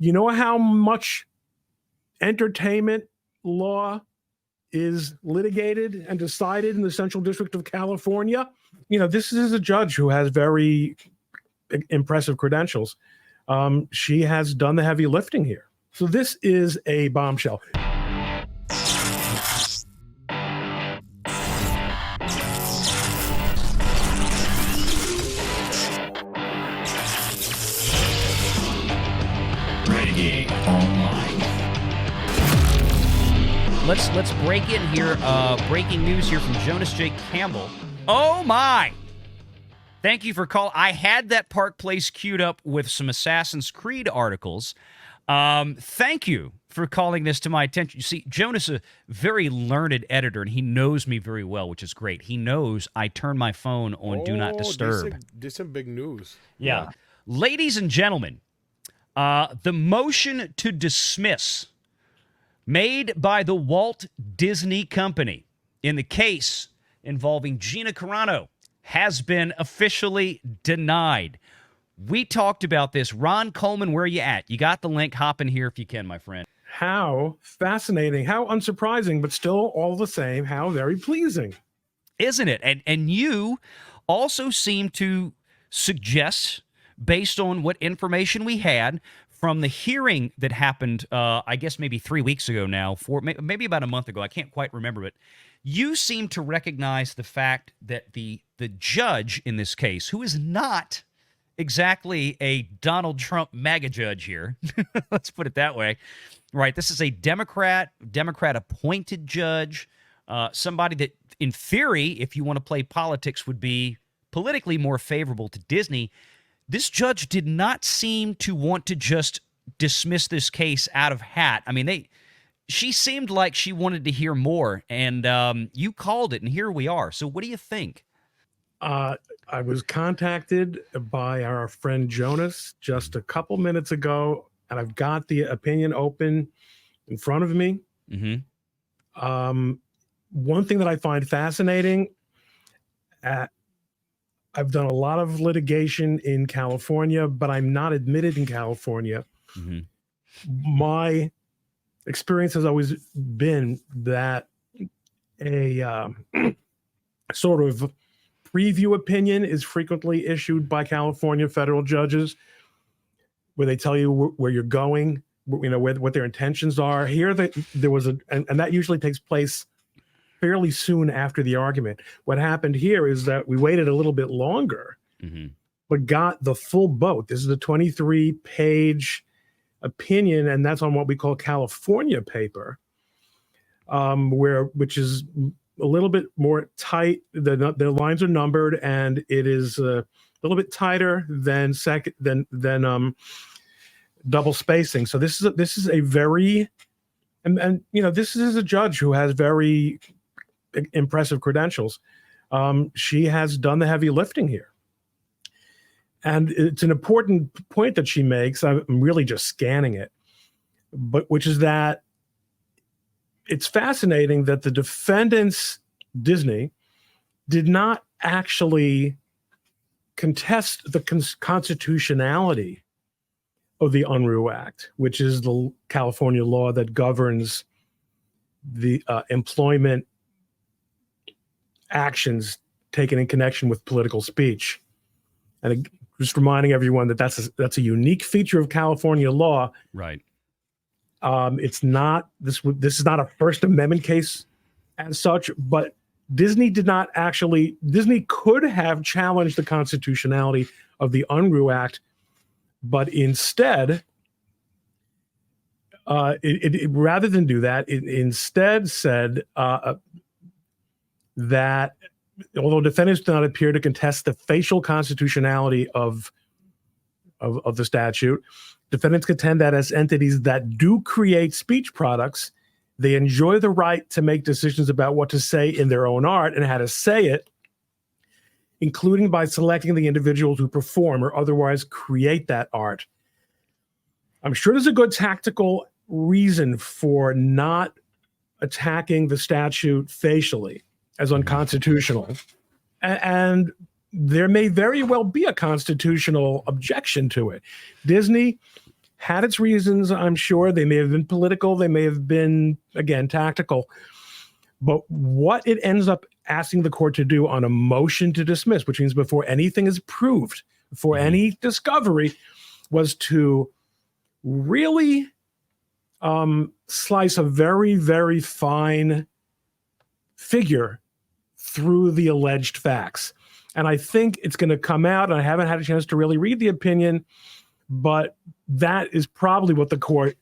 You know how much entertainment law is litigated and decided in the Central District of California? You know, this is a judge who has very impressive credentials. She has done the heavy lifting here. So this is a bombshell. Renegade Online. Let's break in here. Breaking news here from Jonas J. Campbell. Oh my! Thank you for calling. I had that Park Place queued up with some Assassin's Creed articles. Thank you for calling this to my attention. You see, Jonas is a very learned editor, and he knows me very well, which is great. He knows I turn my phone on Do Not Disturb. This some big news. Yeah. Ladies and gentlemen, the motion to dismiss made by the Walt Disney Company in the case involving Gina Carano has been officially denied. We talked about this. Ron Coleman, where are you at? You got the link. Hop in here if you can, my friend. How fascinating, how unsurprising, but still all the same, how very pleasing. Isn't it? And you also seem to suggest, based on what information we had from the hearing that happened, I guess maybe 3 weeks ago now, maybe about a month ago, I can't quite remember it. You seem to recognize the fact that the judge in this case, who is not exactly a Donald Trump MAGA judge here, let's put it that way, right? This is a Democrat-appointed judge, somebody that, in theory, if you want to play politics, would be politically more favorable to Disney. This judge did not seem to want to just dismiss this case out of hat. I mean, she seemed like she wanted to hear more, and you called it, and here we are. So what do you think? I was contacted by our friend Jonas just a couple minutes ago, and I've got the opinion open in front of me. Mm-hmm. One thing that I find fascinating, I've done a lot of litigation in California, but I'm not admitted in California. Mm-hmm. My experience has always been that a sort of preview opinion is frequently issued by California federal judges, where they tell you where you're going, you know, what their intentions are. Here, there was and that usually takes place fairly soon after the argument. What happened here is that we waited a little bit longer, mm-hmm. but got the full boat. This is a 23-page opinion, and that's on what we call California paper, which is a little bit more tight. The lines are numbered, and it is a little bit tighter than double spacing. So this is a very, and you know, this is a judge who has very impressive credentials. She has done the heavy lifting here. And it's an important point that she makes. I'm really just scanning it, but which is that it's fascinating that the defendants, Disney, did not actually contest the constitutionality of the Unruh Act, which is the California law that governs the employment actions taken in connection with political speech. And just reminding everyone that that's a unique feature of California law. Right. It's not this is not a First Amendment case as such, but Disney could have challenged the constitutionality of the Unruh Act, but instead, rather than do that, it instead said that although defendants do not appear to contest the facial constitutionality of the statute, defendants contend that as entities that do create speech products, they enjoy the right to make decisions about what to say in their own art and how to say it, including by selecting the individuals who perform or otherwise create that art. I'm sure there's a good tactical reason for not attacking the statute facially as unconstitutional. And there may very well be a constitutional objection to it. Disney had its reasons, I'm sure. They may have been political. They may have been, again, tactical. But what it ends up asking the court to do on a motion to dismiss, which means before anything is proved, before any discovery, was to really slice a very, very fine figure through the alleged facts. And I think it's going to come out, and I haven't had a chance to really read the opinion, but that is probably what the court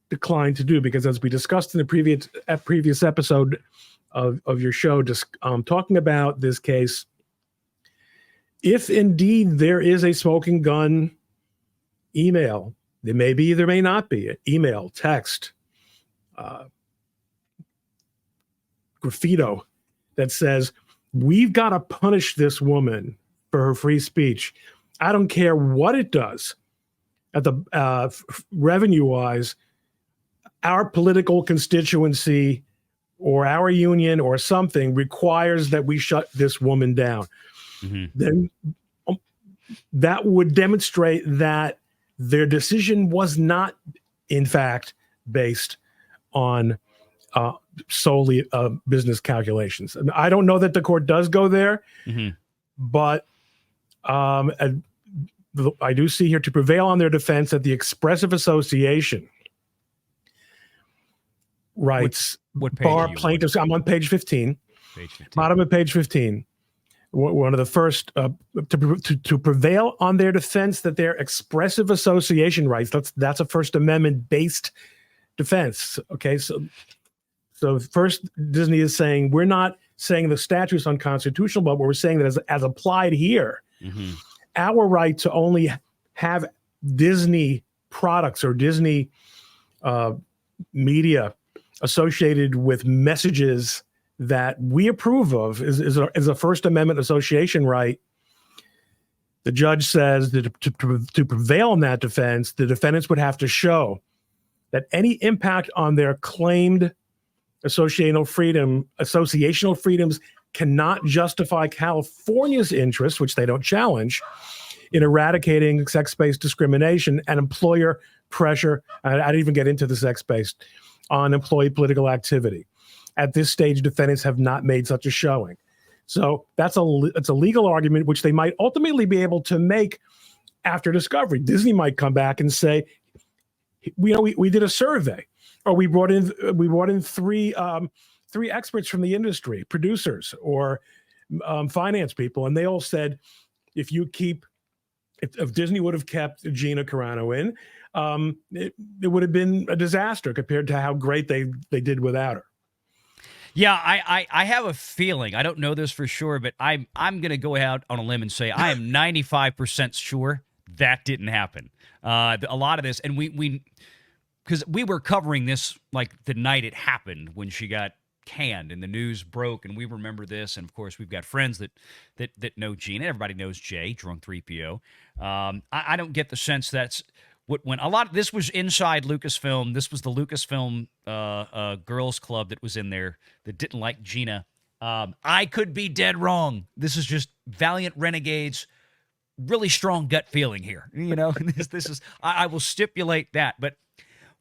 declined to do, because as we discussed in the previous episode of your show, just talking about this case, if indeed there is a smoking gun email, there may be, there may not be, email, text, graffito that says, we've got to punish this woman for her free speech. I don't care what it does at the revenue-wise. Our political constituency or our union or something requires that we shut this woman down. Then that would demonstrate that their decision was not, in fact, based on solely business calculations. And I don't know that the court does go there, but I do see here, to prevail on their defense that the expressive association rights what page bar are you plaintiffs. I'm on page 15. Page 15. Bottom of page 15. One of the first to prevail on their defense that their expressive association rights, that's a First Amendment based defense. Okay, so first Disney is saying, we're not saying the statute's unconstitutional, but we're saying that as applied here, our right to only have Disney products or Disney media associated with messages that we approve of is a First Amendment association right. The judge says that to prevail in that defense, the defendants would have to show that any impact on their claimed associational freedoms cannot justify California's interest, which they don't challenge, in eradicating sex-based discrimination and employer pressure. I didn't even get into the sex-based on employee political activity. At this stage, defendants have not made such a showing. So it's a legal argument which they might ultimately be able to make after discovery. Disney might come back and say, we did a survey, or we brought in three experts from the industry, producers or finance people, and they all said, if Disney would have kept Gina Carano in, it would have been a disaster compared to how great they did without her. Yeah, I have a feeling, I don't know this for sure, but I'm going to go out on a limb and say I am 95% sure that didn't happen. A lot of this, and we because we were covering this like the night it happened when she got canned and the news broke, and we remember this, and of course we've got friends that know Gina. Everybody knows Jay, Drunk 3PO. I don't get the sense that's when a lot of this was inside Lucasfilm. This was the Lucasfilm girls club that was in there that didn't like Gina. I could be dead wrong. This is just valiant renegades, really strong gut feeling here. This is I will stipulate that. But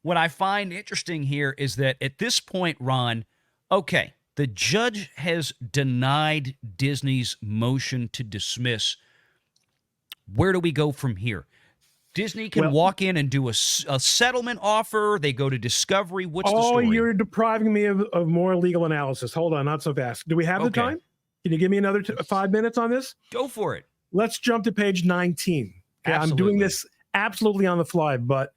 what I find interesting here is that at this point, Ron, okay, the judge has denied Disney's motion to dismiss. Where do we go from here? Disney can walk in and do a settlement offer. They go to discovery. What's the story? Oh, you're depriving me of more legal analysis. Hold on, not so fast. Do we have the time? Can you give me another 5 minutes on this? Go for it. Let's jump to page 19. Okay, I'm doing this absolutely on the fly, but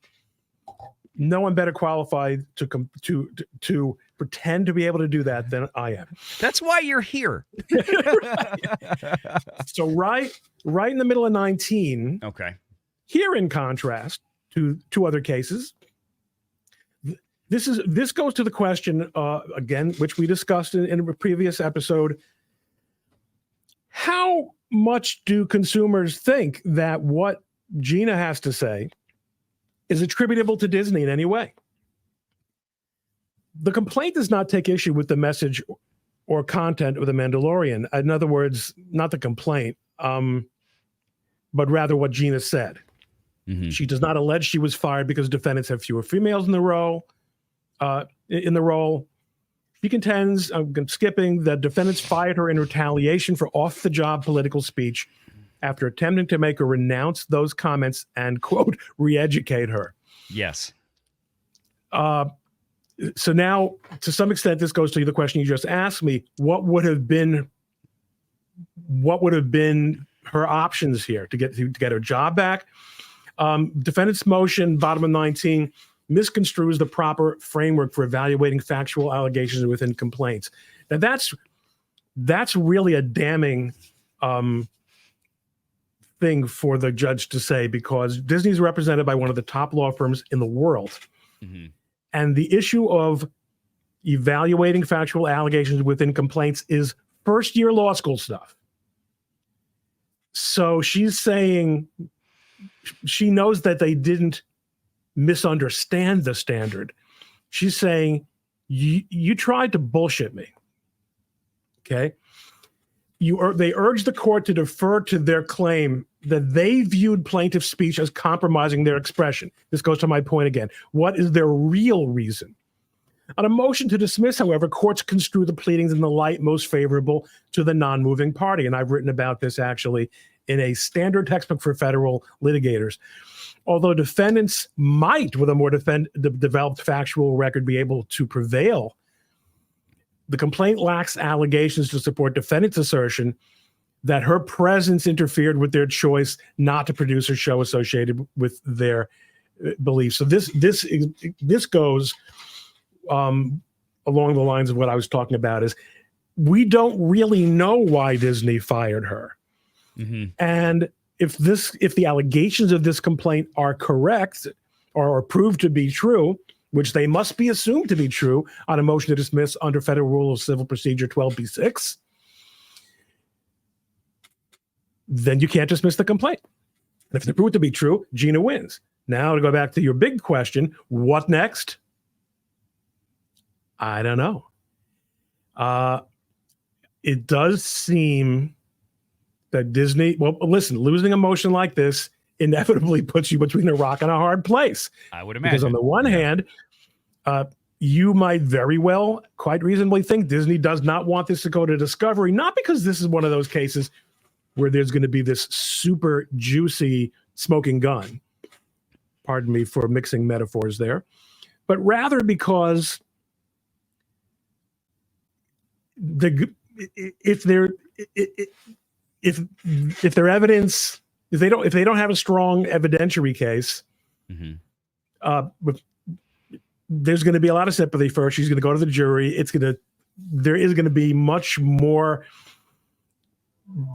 no one better qualified to pretend to be able to do that than I am. That's why you're here. So right in the middle of 19. Okay. Here, in contrast to two other cases, this goes to the question again, which we discussed in a previous episode. How much do consumers think that what Gina has to say is attributable to Disney in any way? The complaint does not take issue with the message or content of The Mandalorian. In other words, not the complaint, but rather what Gina said. She does not allege she was fired because defendants have fewer females in the role. She contends, I'm skipping, that defendants fired her in retaliation for off-the-job political speech after attempting to make her renounce those comments and, quote, re-educate her. Yes. So now, to some extent, this goes to the question you just asked me. What would have been her options here to get her job back? Defendant's motion, bottom of 19, misconstrues the proper framework for evaluating factual allegations within complaints. Now that's really a damning thing for the judge to say, because Disney's represented by one of the top law firms in the world. And the issue of evaluating factual allegations within complaints is first-year law school stuff. So she's saying she knows that they didn't misunderstand the standard. She's saying, you tried to bullshit me. Okay? They urged the court to defer to their claim that they viewed plaintiff's speech as compromising their expression. This goes to my point again. What is their real reason? On a motion to dismiss, however, courts construe the pleadings in the light most favorable to the non-moving party. And I've written about this actually in a standard textbook for federal litigators. Although defendants might, with a more developed factual record, be able to prevail, the complaint lacks allegations to support defendants' assertion that her presence interfered with their choice not to produce a show associated with their beliefs. So this goes along the lines of what I was talking about. Is we don't really know why Disney fired her, and if the allegations of this complaint are correct or are proved to be true, which they must be assumed to be true on a motion to dismiss under Federal Rule of Civil Procedure 12b-6, then you can't dismiss the complaint. And if they're proved to be true, Gina wins. Now to go back to your big question, what next? I don't know. It does seem that Disney, well, listen, losing a motion like this inevitably puts you between a rock and a hard place. I would imagine. Because on the one hand, you might very well, quite reasonably, think Disney does not want this to go to discovery, not because this is one of those cases where there's going to be this super juicy smoking gun. Pardon me for mixing metaphors there, but rather because if their evidence, if they don't have a strong evidentiary case, there's going to be a lot of sympathy for her. She's going to go to the jury. There is going to be much more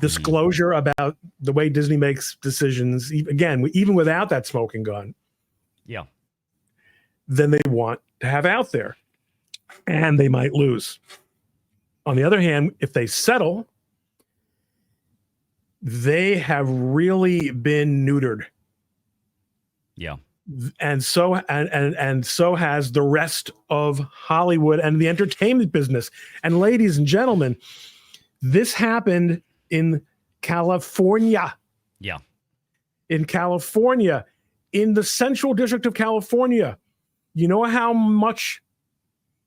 disclosure about the way Disney makes decisions. Again, even without that smoking gun, than they want to have out there, and they might lose. On the other hand, if they settle, they have really been neutered. Yeah. And so has the rest of Hollywood and the entertainment business. And ladies and gentlemen, this happened in California. Yeah. In California, in the Central District of California. You know how much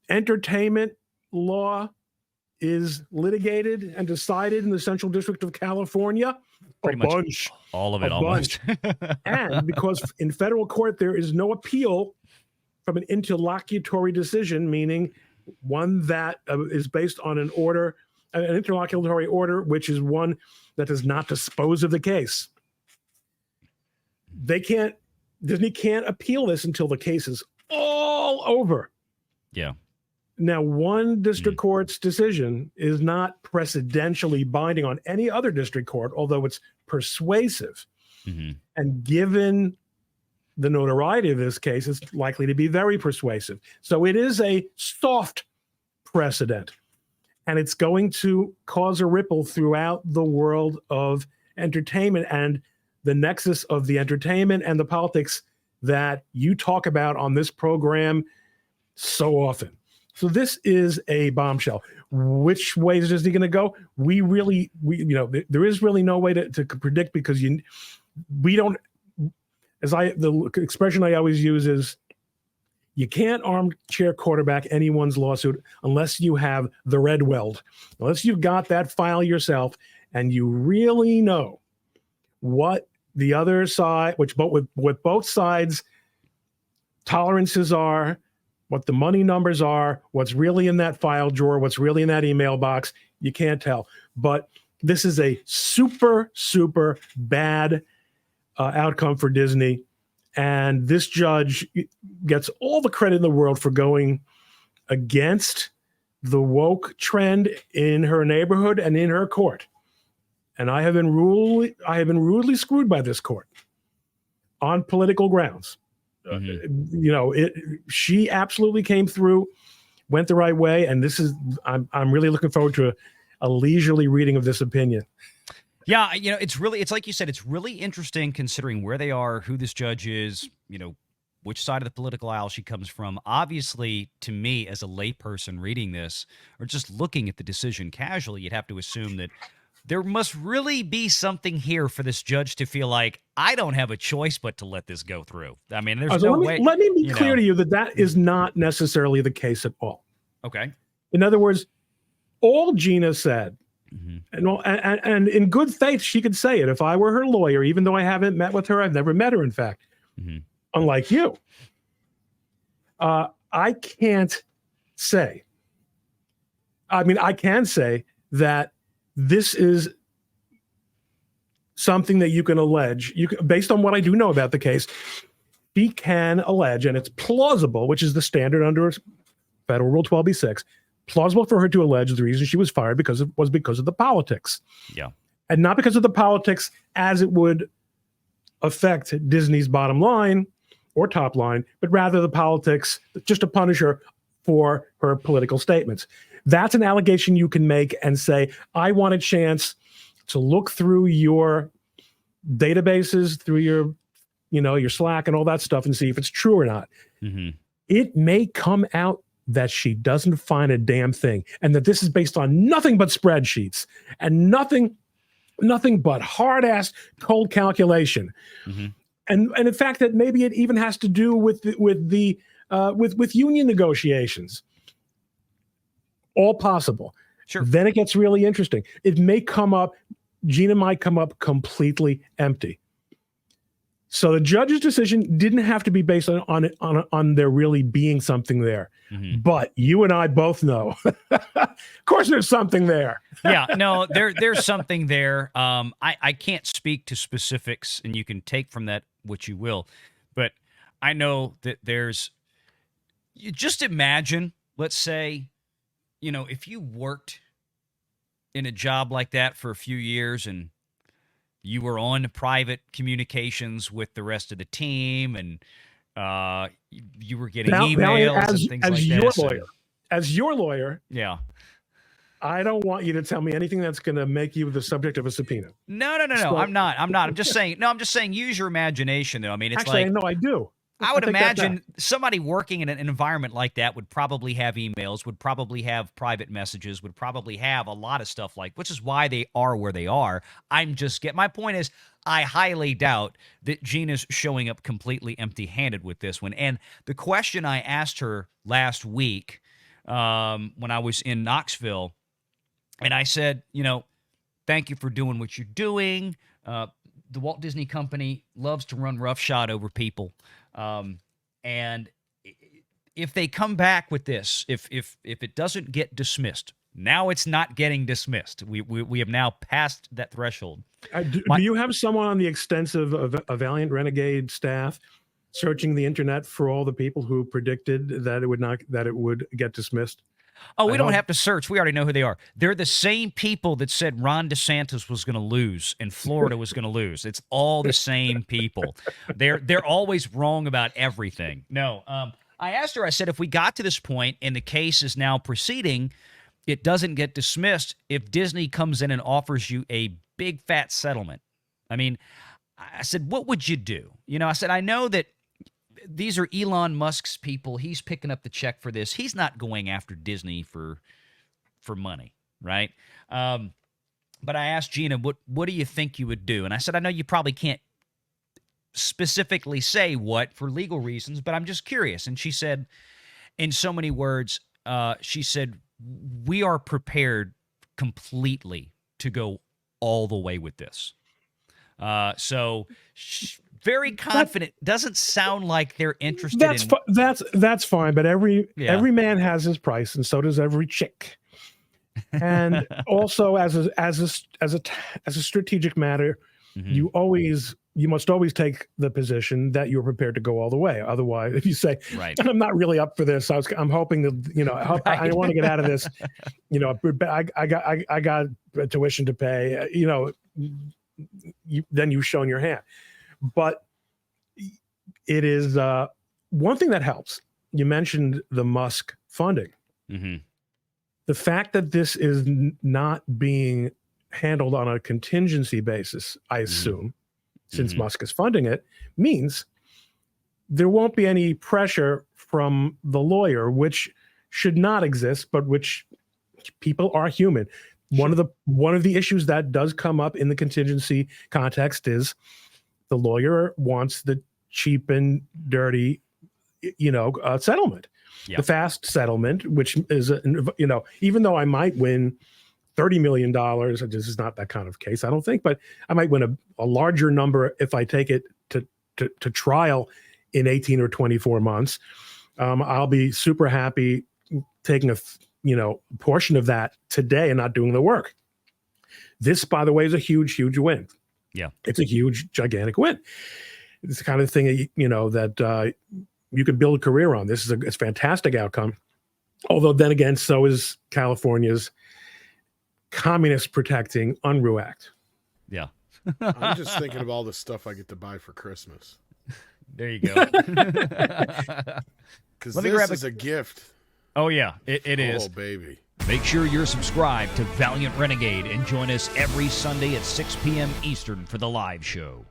entertainment law is litigated and decided in the Central District of California? Pretty much bunch. All of it, almost. And because in federal court, there is no appeal from an interlocutory decision, meaning one that is based on an order, an interlocutory order, which is one that does not dispose of the case. Disney can't appeal this until the case is all over. Yeah. Now, one district court's decision is not precedentially binding on any other district court, although it's persuasive. And given the notoriety of this case, it's likely to be very persuasive. So it is a soft precedent, and it's going to cause a ripple throughout the world of entertainment and the nexus of the entertainment and the politics that you talk about on this program so often. So this is a bombshell. Which way is Disney going to go? There is really no way to predict, because we don't. the expression I always use is, you can't armchair quarterback anyone's lawsuit unless you have the red weld, unless you've got that file yourself and you really know what the other side, what both sides' tolerances are, what the money numbers are, what's really in that file drawer, what's really in that email box. You can't tell. But this is a super, super bad outcome for Disney. And this judge gets all the credit in the world for going against the woke trend in her neighborhood and in her court. And I have been rudely screwed by this court on political grounds. She absolutely came through, went the right way, and I'm really looking forward to a leisurely reading of this opinion. Yeah, it's like you said, it's really interesting considering where they are, who this judge is, which side of the political aisle she comes from. Obviously, to me, as a layperson reading this, or just looking at the decision casually, you'd have to assume that there must really be something here for this judge to feel like, I don't have a choice but to let this go through. I mean, there's no way. Let me be clear to you that is not necessarily the case at all. Okay. In other words, all Gina said, and in good faith, she could say it. If I were her lawyer, even though I haven't met with her, I've never met her, in fact, unlike you, I can't say. I mean, I can say that this is something that you can allege. Based on what I do know about the case, she can allege, and it's plausible, which is the standard under Federal Rule 12b-6, plausible for her to allege the reason she was fired was because of the politics. Yeah. And not because of the politics as it would affect Disney's bottom line or top line, but rather the politics just to punish her for her political statements. That's an allegation you can make and say, I want a chance to look through your databases, through your Slack and all that stuff and see if it's true or not. It may come out that she doesn't find a damn thing, and that this is based on nothing but spreadsheets and nothing but hard-ass cold calculation. And in fact, that maybe it even has to do with union negotiations. All possible. Sure. Then it gets really interesting. It may come up, Gina might come up completely empty. So the judge's decision didn't have to be based on there really being something there. But you and I both know, of course, there's something there. Yeah, no, there's something there. I can't speak to specifics, and you can take from that what you will. But I know that you just imagine, let's say, if you worked in a job like that for a few years and you were on private communications with the rest of the team, and you were getting emails and things like that. As your lawyer, yeah, I don't want you to tell me anything that's going to make you the subject of a subpoena. No. I'm not. I'm just saying. No, I'm just saying. Use your imagination, though. I mean, it's actually, like, no, I do. I would imagine somebody working in an environment like that would probably have emails, would probably have private messages, would probably have a lot of stuff which is why they are where they are. My point is, I highly doubt that Gina's showing up completely empty-handed with this one. And the question I asked her last week when I was in Knoxville, and I said, thank you for doing what you're doing. The Walt Disney Company loves to run roughshod over people. And if they come back with this, if it doesn't get dismissed, now it's not getting dismissed. We have now passed that threshold. Do you have someone on the extensive Valiant Renegade staff searching the internet for all the people who predicted that it would get dismissed? Oh, we don't have to search. We already know who they are. They're the same people that said Ron DeSantis was going to lose and Florida was going to lose. It's all the same people. They're always wrong about everything. No, I asked her, I said, if we got to this point and the case is now proceeding, it doesn't get dismissed, if Disney comes in and offers you a big fat settlement. I mean, I said, what would you do? I said, I know that these are Elon Musk's people. He's picking up the check for this. He's not going after Disney for money, right? But I asked Gina, what do you think you would do? And I said, I know you probably can't specifically say what for legal reasons, but I'm just curious. And she said, in so many words, she said, we are prepared completely to go all the way with this. Very confident. Doesn't sound like they're interested that's fine, but every man has his price, and so does every chick. And also, as a strategic matter, you must always take the position that you're prepared to go all the way. Otherwise, if you say, I'm not really up for this, I'm hoping that, I want to get out of this, I got tuition to pay, then you've shown your hand. But it is one thing that helps. You mentioned the Musk funding. The fact that this is not being handled on a contingency basis, I assume, since Musk is funding it, means there won't be any pressure from the lawyer, which should not exist, but which people are human. One of the issues that does come up in the contingency context is the lawyer wants the cheap and dirty, settlement. The fast settlement, which is, even though I might win $30 million, this is not that kind of case, I don't think, but I might win a larger number if I take it to trial in 18 or 24 months. I'll be super happy taking a portion of that today and not doing the work. This, by the way, is a huge, huge win. Yeah, it's a huge, gigantic win. It's the kind of thing that you could build a career on. This is a fantastic outcome. Although then again, so is California's communist protecting UNRU Act. Yeah. I'm just thinking of all the stuff I get to buy for Christmas. There you go. Because this is a gift. Oh, yeah, it is. Oh, baby. Make sure you're subscribed to Valiant Renegade and join us every Sunday at 6 p.m. Eastern for the live show.